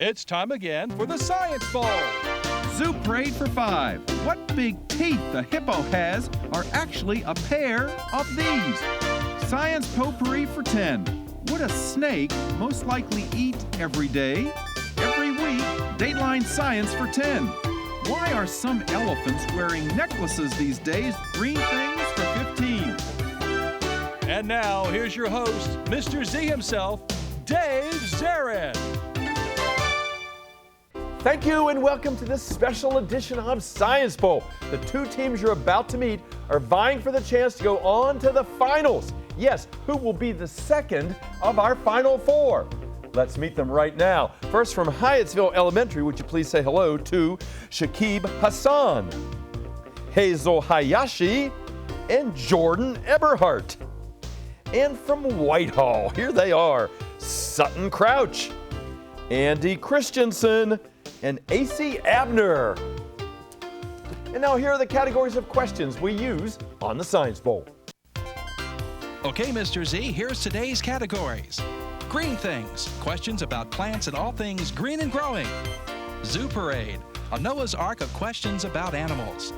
It's time again for the Science Bowl. Zoo Parade for 5. What big teeth the hippo has are actually a pair of these. Science Potpourri for 10. Would a snake most likely eat every day? Every week, Dateline Science for 10. Why are some elephants wearing necklaces these days? Green things for 15. And now, here's your host, Mr. Z himself, Dave Zarin. Thank you and welcome to this special edition of Science Bowl. The two teams you're about to meet are vying for the chance to go on to the finals. Yes, who will be the second of our final four? Let's meet them right now. First from Hyattsville Elementary, would you please say hello to Shakib Hassan, Hazel Hayashi, and Jordan Eberhardt. And from Whitehall, here they are, Sutton Crouch, Andy Christensen, and AC Abner. And now here are the categories of questions we use on the Science Bowl. Okay, Mr. Z, here's today's categories. Green things, questions about plants and all things green and growing. Zoo Parade, a Noah's Ark of questions about animals.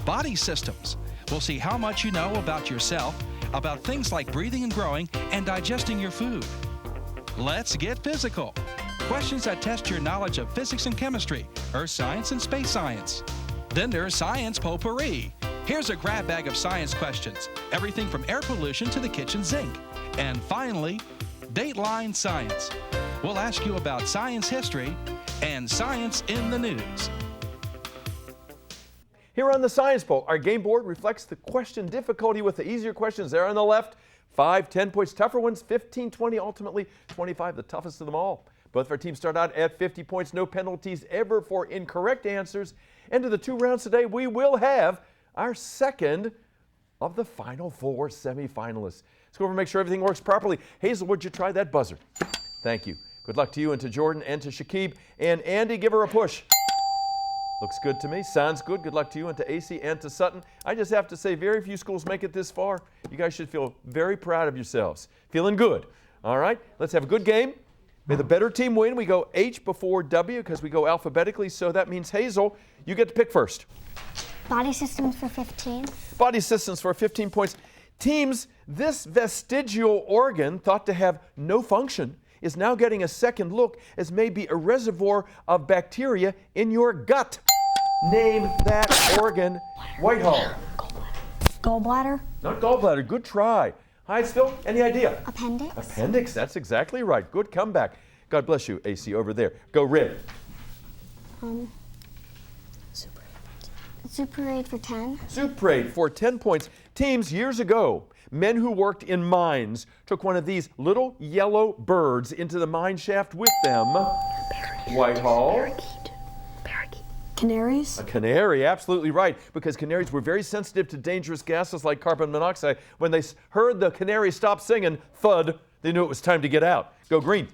Body systems, we'll see how much you know about yourself, about things like breathing and growing and digesting your food. Let's get physical. Questions that test your knowledge of physics and chemistry, earth science and space science. Then there's Science Potpourri. Here's a grab bag of science questions, everything from air pollution to the kitchen sink. And finally, Dateline Science. We'll ask you about science history and science in the news. Here on the Science Bowl, our game board reflects the question difficulty with the easier questions there on the left. 5, 10 points, tougher ones, 15, 20, ultimately 25, the toughest of them all. Both of our teams start out at 50 points, no penalties ever for incorrect answers. Into the 2 rounds today, we will have our second of the final 4 semifinalists. Let's go over and make sure everything works properly. Hazel, would you try that buzzer? Thank you. Good luck to you and to Jordan and to Shakib. And Andy, give her a push. Looks good to me. Sounds good. Good luck to you and to AC and to Sutton. I just have to say, very few schools make it this far. You guys should feel very proud of yourselves. Feeling good. All right, let's have a good game. May the better team win. We go H before W because we go alphabetically, so that means Hazel, you get to pick first. Body systems for 15. Body systems for 15 points. Teams, this vestigial organ thought to have no function is now getting a second look as maybe a reservoir of bacteria in your gut. Name that organ. Whitehall. Gallbladder. Not gallbladder. Good try. Hyattsville, any idea? Appendix. Appendix, that's exactly right. Good comeback. God bless you, AC, over there. Go red. Zoo Parade for 10. Zoo Parade for 10 points. Teams, years ago, men who worked in mines took one of these little yellow birds into the mine shaft with them. Whitehall. Canaries. A canary, absolutely right, because canaries were very sensitive to dangerous gases like carbon monoxide. When they heard the canary stop singing, thud, they knew it was time to get out. Go green.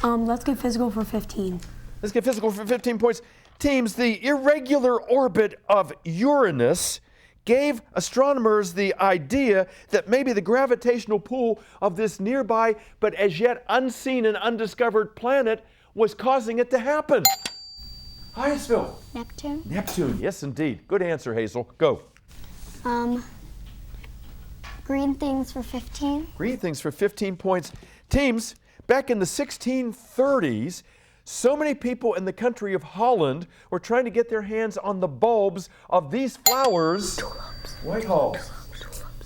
Let's get physical for 15. Let's get physical for 15 points. Teams, the irregular orbit of Uranus gave astronomers the idea that maybe the gravitational pull of this nearby but as yet unseen and undiscovered planet was causing it to happen. Hyattsville. Neptune. Neptune, yes indeed. Good answer, Hazel. Go. Green things for 15. Green things for 15 points. Teams, back in the 1630s, so many people in the country of Holland were trying to get their hands on the bulbs of these flowers. Tulips. Whitehall.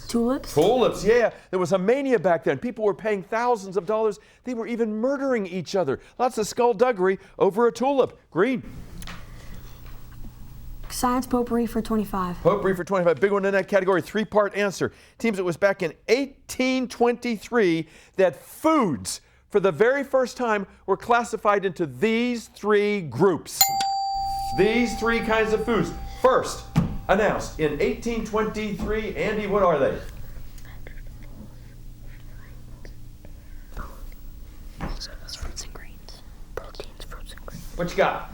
Tulips. Tulips, yeah. There was a mania back then. People were paying thousands of dollars. They were even murdering each other. Lots of skullduggery over a tulip. Green. Science Potpourri for 25. Potpourri for 25. Big one in that category. 3-part answer. Teams, it was back in 1823 that foods, for the very first time, were classified into these 3 groups. These 3 kinds of foods. First, announced in 1823. Andy, what are they? Fruits and grains. Proteins, fruits and grains. What you got?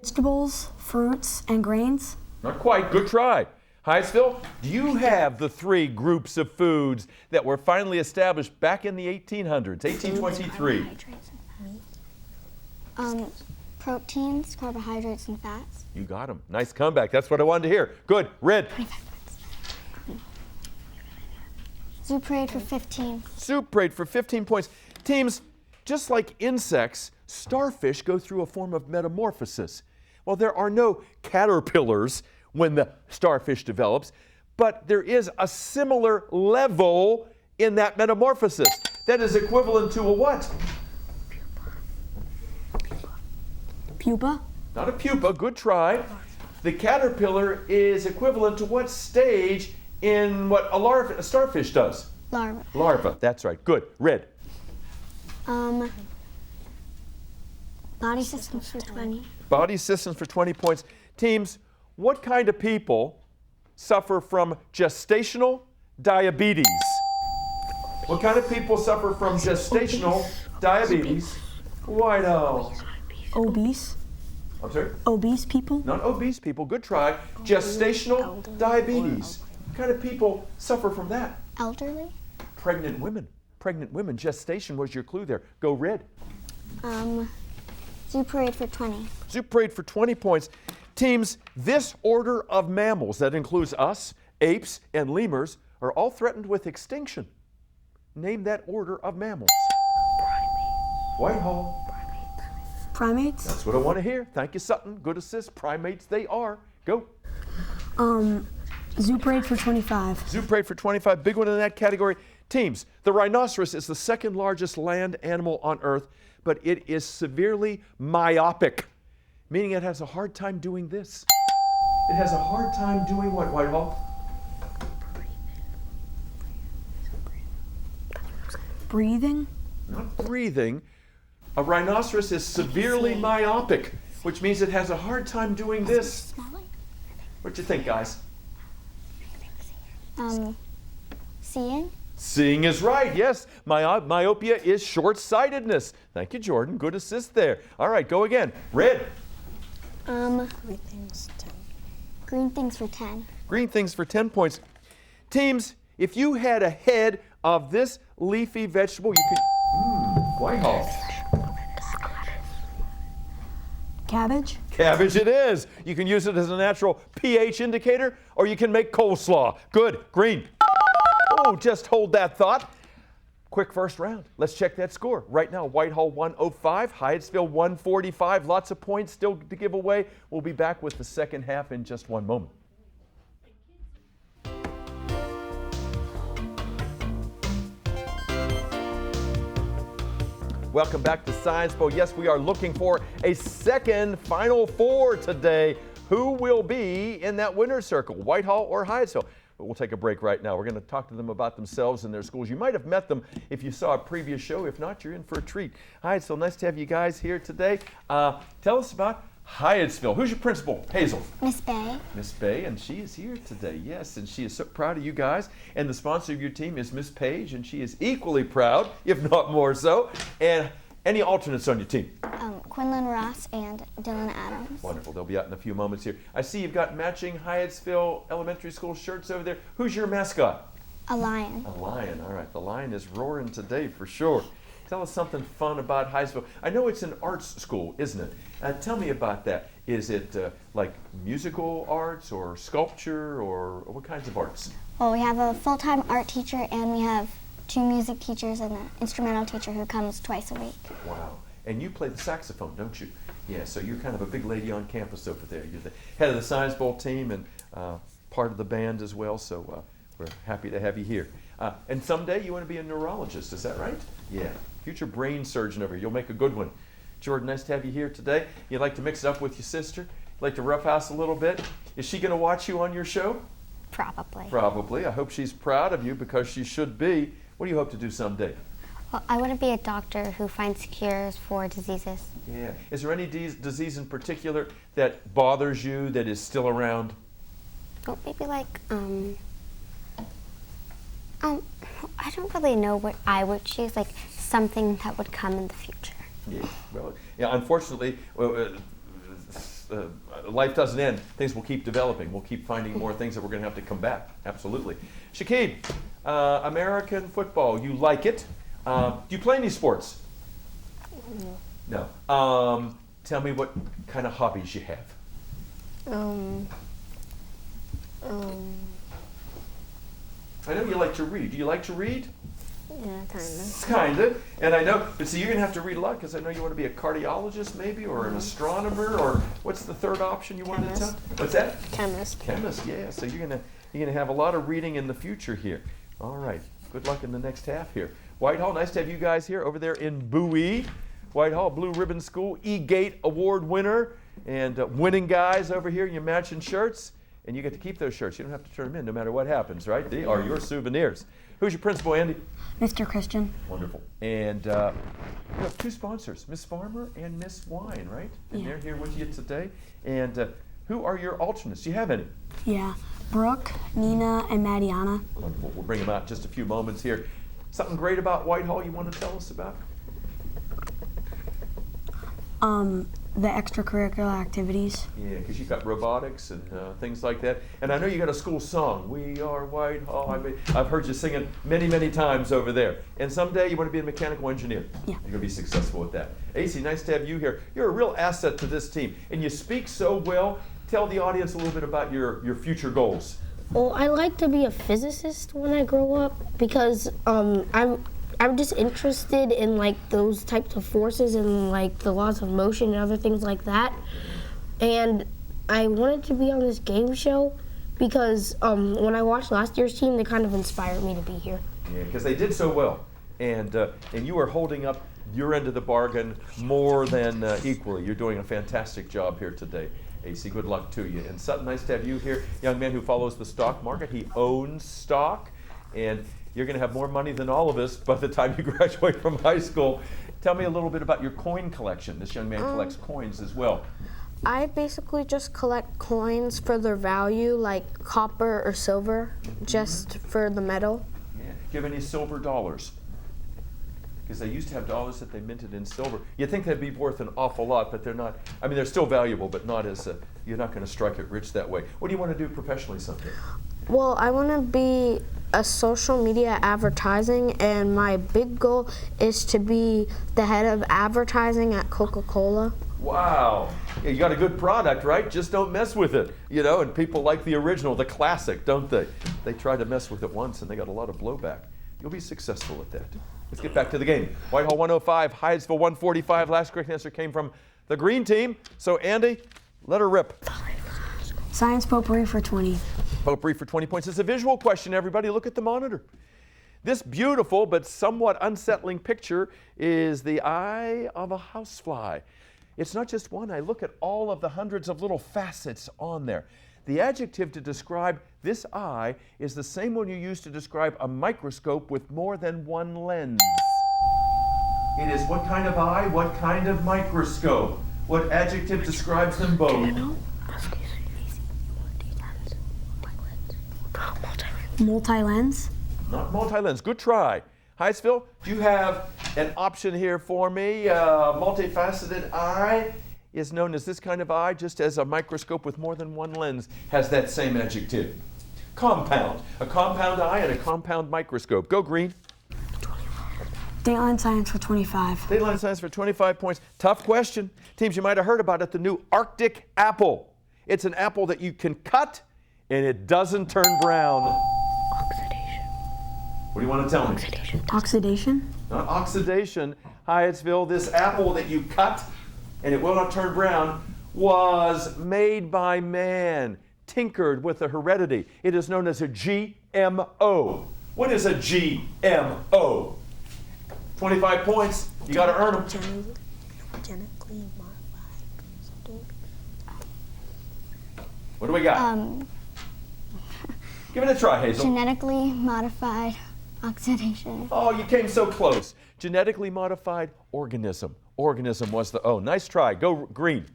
Vegetables, fruits, and grains. Not quite. Good try. Hyattsville, do you have the 3 groups of foods that were finally established back in the 1800s, 1823? Proteins, carbohydrates, and fats. You got them. Nice comeback. That's what I wanted to hear. Good. Red. 25 points. Zoo parade for 15. Zoo parade for 15 points. Teams, just like insects, starfish go through a form of metamorphosis. Well, there are no caterpillars when the starfish develops, but there is a similar level in that metamorphosis. That is equivalent to a what? Pupa. Not a pupa, good try. The caterpillar is equivalent to what stage in what a starfish does? Larva. Larva, that's right. Good. Red. Body systems for 20. Body systems for 20 points. Teams, what kind of people suffer from gestational diabetes? What kind of people suffer from gestational diabetes? Whitehall. Obese. I'm sorry? Obese people. Not obese people. Good try. Gestational diabetes. What kind of people suffer from that? Elderly. Pregnant women. Pregnant women. Gestation was your clue there. Go red. Zoo parade for 20. Zoo parade for 20 points. Teams, this order of mammals that includes us, apes, and lemurs are all threatened with extinction. Name that order of mammals. Whitehall. Primates. That's what I want to hear. Thank you, Sutton. Good assist. Primates they are. Go. Zoo parade for 25. Zoo parade for 25. Big one in that category. Teams, the rhinoceros is the second largest land animal on Earth, but it is severely myopic, meaning it has a hard time doing this. It has a hard time doing what, Whitehall? Breathing. Not breathing. A rhinoceros is severely myopic, which means it has a hard time doing this. What do you think, guys? Seeing. Seeing is right, yes. Myopia is short-sightedness. Thank you, Jordan. Good assist there. All right, go again. Red. Green things for 10. Green things for 10 points. Teams, if you had a head of this leafy vegetable, you could... Whitehall. Cabbage. Cabbage it is. You can use it as a natural pH indicator, or you can make coleslaw. Good. Green. Oh, just hold that thought. Quick first round. Let's check that score. Right now, Whitehall 105, Hyattsville 145. Lots of points still to give away. We'll be back with the second half in just one moment. Welcome back to Science Bowl. Yes, we are looking for a second Final Four today. Who will be in that winner's circle, Whitehall or Hyattsville? But we'll take a break right now. We're going to talk to them about themselves and their schools. You might have met them if you saw a previous show. If not, you're in for a treat. Hyattsville, nice to have you guys here today. Tell us about Hyattsville. Who's your principal? Hazel. Miss Bay. Miss Bay, and she is here today, yes, and she is so proud of you guys. And the sponsor of your team is Miss Page, and she is equally proud, if not more so. And any alternates on your team? Quinlan Ross and Dylan Adams. Wonderful. They'll be out in a few moments here. I see you've got matching Hyattsville Elementary School shirts over there. Who's your mascot? A lion. A lion. All right. The lion is roaring today for sure. Tell us something fun about Hyattsville. I know it's an arts school, isn't it? Tell me about that. Is it like musical arts or sculpture or what kinds of arts? Well, we have a full-time art teacher and we have 2 music teachers and an instrumental teacher who comes twice a week. Wow. And you play the saxophone, don't you? Yeah, so you're kind of a big lady on campus over there. You're the head of the Science Bowl team and part of the band as well, so we're happy to have you here. And someday you want to be a neurologist, is that right? Yeah, future brain surgeon over here. You'll make a good one. Jordan, nice to have you here today. You'd like to mix it up with your sister? You'd like to roughhouse a little bit? Is she going to watch you on your show? Probably. Probably. I hope she's proud of you because she should be. What do you hope to do someday? Well, I want to be a doctor who finds cures for diseases. Yeah. Is there any disease in particular that bothers you that is still around? Oh, maybe like, I don't really know what I would choose, like something that would come in the future. Yeah. Well, yeah. Unfortunately, life doesn't end. Things will keep developing. We'll keep finding more things that we're going to have to combat. Absolutely. Shakib, American football. You like it? Do you play any sports? No. Tell me what kind of hobbies you have. I know you like to read. Do you like to read? Yeah, kind of. Kind of. And I know, but see, you're going to have to read a lot because I know you want to be a cardiologist maybe, or an astronomer, or what's the third option you wanted to tell? What's that? Chemist. Chemist, yeah. So you're gonna have a lot of reading in the future here. All right. Good luck in the next half here. Whitehall, nice to have you guys here over there in Bowie. Whitehall, Blue Ribbon School, E-Gate Award winner, and winning guys over here in your matching shirts. And you get to keep those shirts. You don't have to turn them in no matter what happens, right? They are your souvenirs. Who's your principal, Andy? Mr. Christian. Wonderful. And you have two sponsors, Miss Farmer and Miss Wine, right? And Yeah. they're here with you today. And who are your alternates? Do you have any? Yeah. Brooke, Nina, and Mariana. Wonderful. We'll bring them out in just a few moments here. Something great about Whitehall you want to tell us about? The extracurricular activities. Yeah, because you've got robotics and things like that. And I know you got a school song, We Are Whitehall. I've heard you sing it many, many times over there. And someday you want to be a mechanical engineer. Yeah. You're going to be successful with that. AC, nice to have you here. You're a real asset to this team. And you speak so well. Tell the audience a little bit about your future goals. Well, I like to be a physicist when I grow up because I'm just interested in like those types of forces and like the laws of motion and other things like that. And I wanted to be on this game show because when I watched last year's team, they kind of inspired me to be here. Yeah, because they did so well. And you are holding up your end of the bargain more than equally. You're doing a fantastic job here today. AC, good luck to you. And Sutton, nice to have you here. Young man who follows the stock market. He owns stock. And you're going to have more money than all of us by the time you graduate from high school. Tell me a little bit about your coin collection. This young man collects coins as well. I basically just collect coins for their value, like copper or silver, just for the metal. Yeah. Do you have any silver dollars? Because they used to have dollars that they minted in silver. You'd think they'd be worth an awful lot, but they're not. I mean, they're still valuable, but not as, you're not going to strike it rich that way. What do you want to do professionally someday? Well, I want to be a social media advertising, and my big goal is to be the head of advertising at Coca-Cola. Wow. Yeah, you got a good product, right? Just don't mess with it. You know, and people like the original, the classic, don't they? They tried to mess with it once, and they got a lot of blowback. You'll be successful at that. Let's get back to the game. Whitehall 105, Hyattsville 145. Last correct answer came from the green team. So, Andy, let her rip. Science potpourri for 20. Potpourri for 20 points. It's a visual question, everybody. Look at the monitor. This beautiful but somewhat unsettling picture is the eye of a housefly. It's not just one eye. Look at all of the hundreds of little facets on there. The adjective to describe this eye is the same one you use to describe a microscope with more than one lens. It is what kind of eye, what kind of microscope? What adjective describes them both? Multi-lens. Not multi-lens. Good try. Hyattsville, do you have an option here for me? Multifaceted eye is known as this kind of eye, just as a microscope with more than one lens has that same adjective. Compound. A compound eye and a compound microscope. Go green. Dateline science for 25. Dateline science for 25 points. Tough question. Teams, you might have heard about it, the new Arctic apple. It's an apple that you can cut and it doesn't turn brown. Oxidation. What do you want to tell me? Oxidation. Oxidation. Not oxidation. Hyattsville, this apple that you cut and it will not turn brown was made by man, tinkered with the heredity. It is known as a GMO. What is a GMO? 25 points. You got to earn them. Genetically modified something. What do we got? Give it a try, Hazel. Genetically modified oxidation. Oh, you came so close. Genetically modified organism. Organism was the O. Nice try. Go green.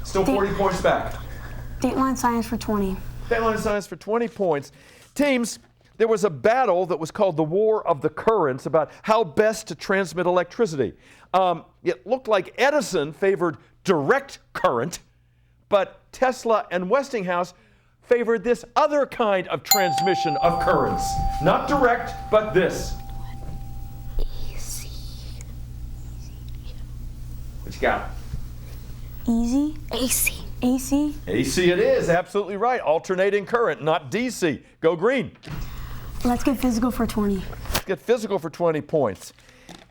Still 40 points back. Dateline science for 20. Dateline science for 20 points. Teams, there was a battle that was called the War of the Currents about how best to transmit electricity. It looked like Edison favored direct current, but Tesla and Westinghouse favored this other kind of transmission of currents. Not direct, but this. What you got? Easy. AC. AC. AC it is, absolutely right. Alternating current, not DC. Go green. Let's get physical for 20. Let's get physical for 20 points.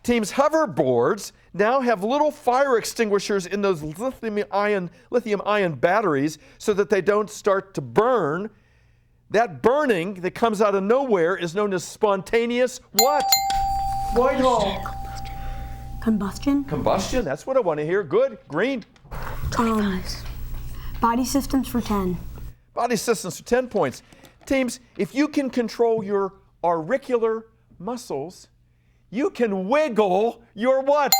Teams' hoverboards now have little fire extinguishers in those lithium-ion batteries so that they don't start to burn. That burning that comes out of nowhere is known as spontaneous what? Whitehall. Combustion. Combustion, that's what I want to hear. Good, green. Body systems for 10. Body systems for 10 points. Teams, if you can control your auricular muscles, you can wiggle your whats?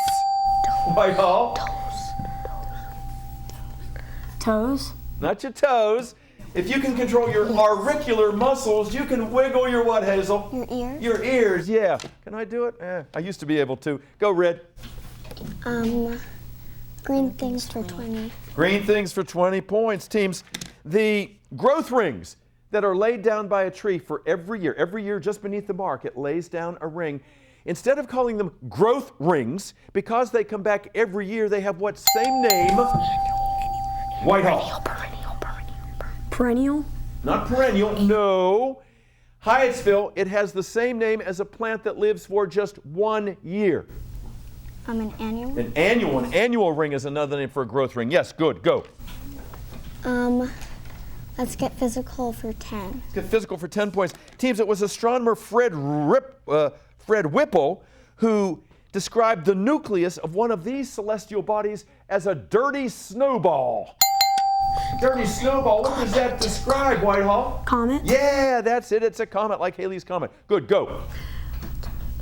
Whitehall. Toes. Not your toes. If you can control your auricular muscles, you can wiggle your what, Hazel? Your ears. Your ears, yeah. Can I do it? I used to be able to. Go, Red. Green things for 20. Green things for 20 points. Teams, the growth rings that are laid down by a tree for every year just beneath the bark, it lays down a ring. Instead of calling them growth rings, because they come back every year, they have what same name? Whitehall. Perennial. Not perennial, no. Hyattsville, it has the same name as a plant that lives for just 1 year. An annual. An annual ring is another name for a growth ring. Yes, good, go. Let's get physical for 10. Let's get physical for 10 points. Teams, it was astronomer Fred Whipple who described the nucleus of one of these celestial bodies as a dirty snowball. Dirty snowball, what does that describe, Whitehall? Comet. Yeah, that's it. It's a comet like Halley's Comet. Good, go.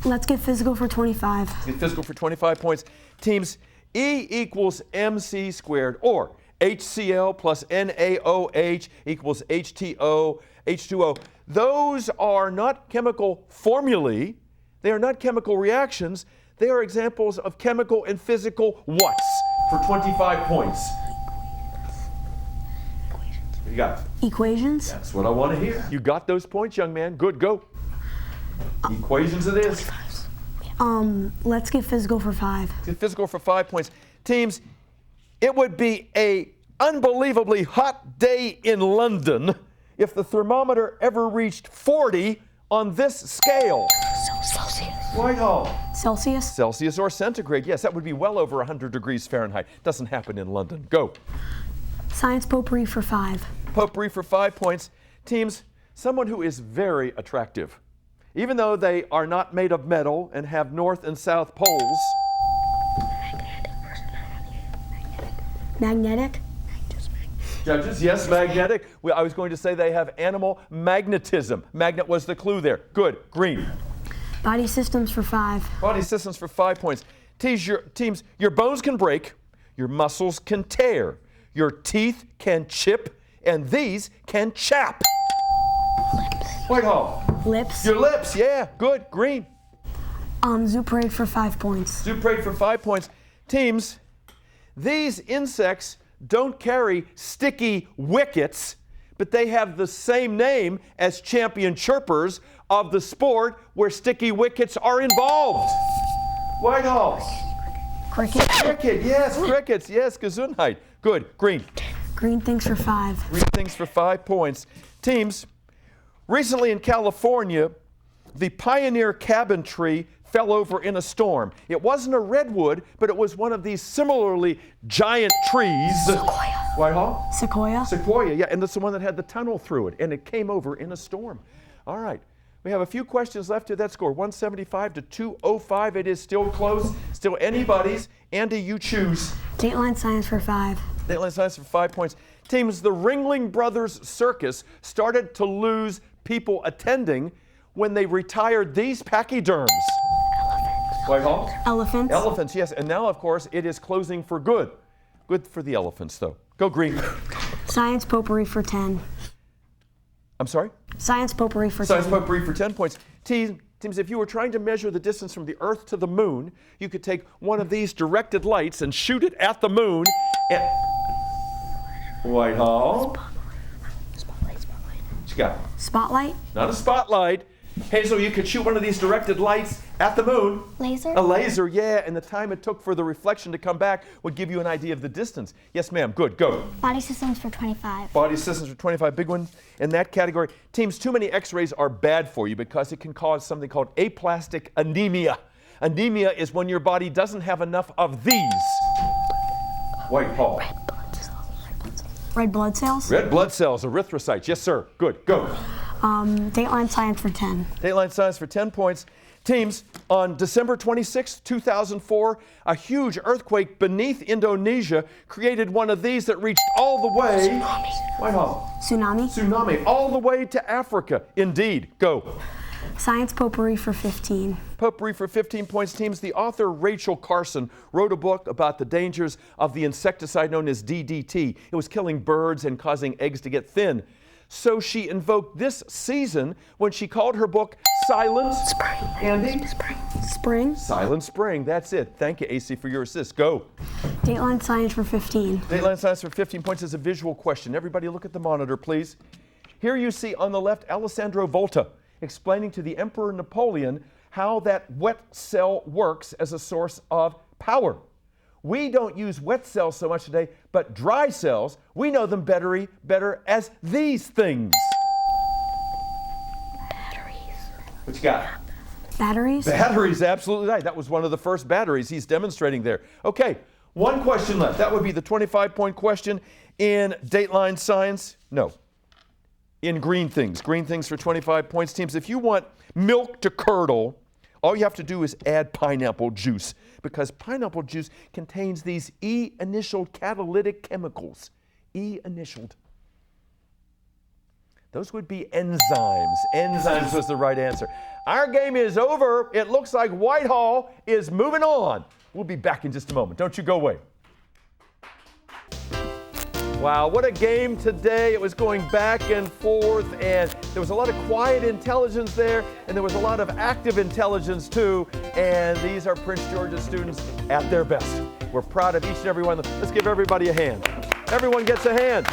Let's get physical for 25. Let's get physical for 25 points. Teams, E equals MC squared, or HCl plus NaOH equals H2O. Those are not chemical formulae. They are not chemical reactions. They are examples of chemical and physical whats for 25 points. What you got? Equations. That's what I want to hear. You got those points, young man. Good, go. Equations it is. Let's get physical for 5. Let's get physical for 5 points. Teams, it would be an unbelievably hot day in London if the thermometer ever reached 40 on this scale. Celsius. Whitehall. Celsius. Celsius or centigrade. Yes, that would be well over 100 degrees Fahrenheit. Doesn't happen in London. Go. Science potpourri for 5. Potpourri for 5 points. Teams, someone who is very attractive. Even though they are not made of metal and have north and south poles. Magnetic. Judges, yes, magnetic. I was going to say they have animal magnetism. Magnet was the clue there. Good, green. Body systems for 5. Body systems for 5 points. Teams, your bones can break, your muscles can tear, your teeth can chip, and these can chap. Whitehall. Lips. Your lips, yeah, good, green. Zoo parade for 5 points. Zoo parade for 5 points. Teams, these insects don't carry sticky wickets, but they have the same name as champion chirpers of the sport where sticky wickets are involved. Whitehall. Cricket. Cricket, yes, crickets, yes, Gesundheit. Good, green. Green things for 5. Green things for 5 points. Teams, recently in California, the pioneer cabin tree fell over in a storm. It wasn't a redwood, but it was one of these similarly giant trees. Sequoia. Whitehall? Sequoia. Sequoia, yeah, and that's the one that had the tunnel through it, and it came over in a storm. All right, we have a few questions left to that score, 175 to 205. It is still close, still anybody's. Andy, you choose. Dateline science for 5. Dateline science for 5 points. Teams, the Ringling Brothers Circus started to lose people attending when they retired these pachyderms. Whitehall? Elephants. Elephants, yes. And now, of course, it is closing for good. Good for the elephants, though. Go green. Science potpourri for 10. I'm sorry? Science potpourri for 10. Science potpourri for 10 points. Teams, if you were trying to measure the distance from the Earth to the moon, you could take one of these directed lights and shoot it at the moon. And Whitehall? Spotlight. What you got? Spotlight. Not a spotlight. Hazel, you could shoot one of these directed lights at the moon. Laser? A laser, yeah, and the time it took for the reflection to come back would give you an idea of the distance. Yes, ma'am, good, go. Body systems for 25. Body systems for 25, big one in that category. Teams, too many x-rays are bad for you because it can cause something called aplastic anemia. Anemia is when your body doesn't have enough of these. Whitehall. Red blood cells. Red blood cells, erythrocytes. Yes, sir. Good, go. Dateline science for 10. Dateline science for 10 points. Teams, on December 26, 2004, a huge earthquake beneath Indonesia created one of these that reached all the way. Whitehall. Tsunami. Tsunami, all the way to Africa. Indeed, go. Science potpourri for 15. Potpourri for 15 points. Teams, the author Rachel Carson wrote a book about the dangers of the insecticide known as DDT. It was killing birds and causing eggs to get thin. So she invoked this season when she called her book Silent Spring. Andy? Spring. Silent Spring, that's it. Thank you, AC, for your assist. Go. Dateline science for 15. Dateline science for 15 points is a visual question. Everybody look at the monitor, please. Here you see on the left Alessandro Volta explaining to the Emperor Napoleon how that wet cell works as a source of power. We don't use wet cells so much today, but dry cells, we know them better as these things. Batteries. What you got? Batteries. Batteries, absolutely right. That was one of the first batteries he's demonstrating there. Okay, one question left. That would be the 25-point question in Dateline Science. No, in Green Things. Green Things for 25 points. Teams, if you want milk to curdle, all you have to do is add pineapple juice, because pineapple juice contains these E-initialed catalytic chemicals. E-initialed. Those would be enzymes. Enzymes was the right answer. Our game is over. It looks like Whitehall is moving on. We'll be back in just a moment. Don't you go away. Wow, what a game today. It was going back and forth, and there was a lot of quiet intelligence there, and there was a lot of active intelligence too, and these are Prince George's students at their best. We're proud of each and every one of them. Let's give everybody a hand. Everyone gets a hand.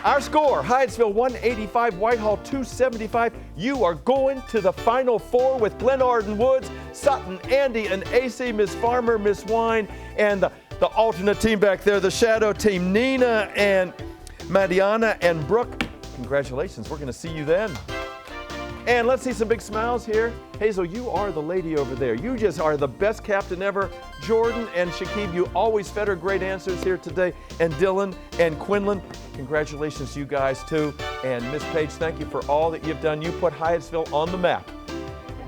Our score, Hyattsville 185, Whitehall 275. You are going to the Final Four with Glen Arden Woods, Sutton, Andy, and AC, Miss Farmer, Miss Wine, and the alternate team back there, the shadow team, Nina and Madiana and Brooke. Congratulations, we're going to see you then. And let's see some big smiles here. Hazel, you are the lady over there. You just are the best captain ever. Jordan and Shakib, you always fed her great answers here today. And Dylan and Quinlan, congratulations to you guys too. And Miss Page, thank you for all that you've done. You put Hyattsville on the map.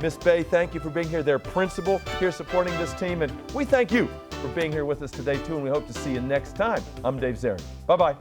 Miss Bay, thank you for being here. Their principal here supporting this team. And we thank you for being here with us today too. And we hope to see you next time. I'm Dave Zarin. Bye-bye.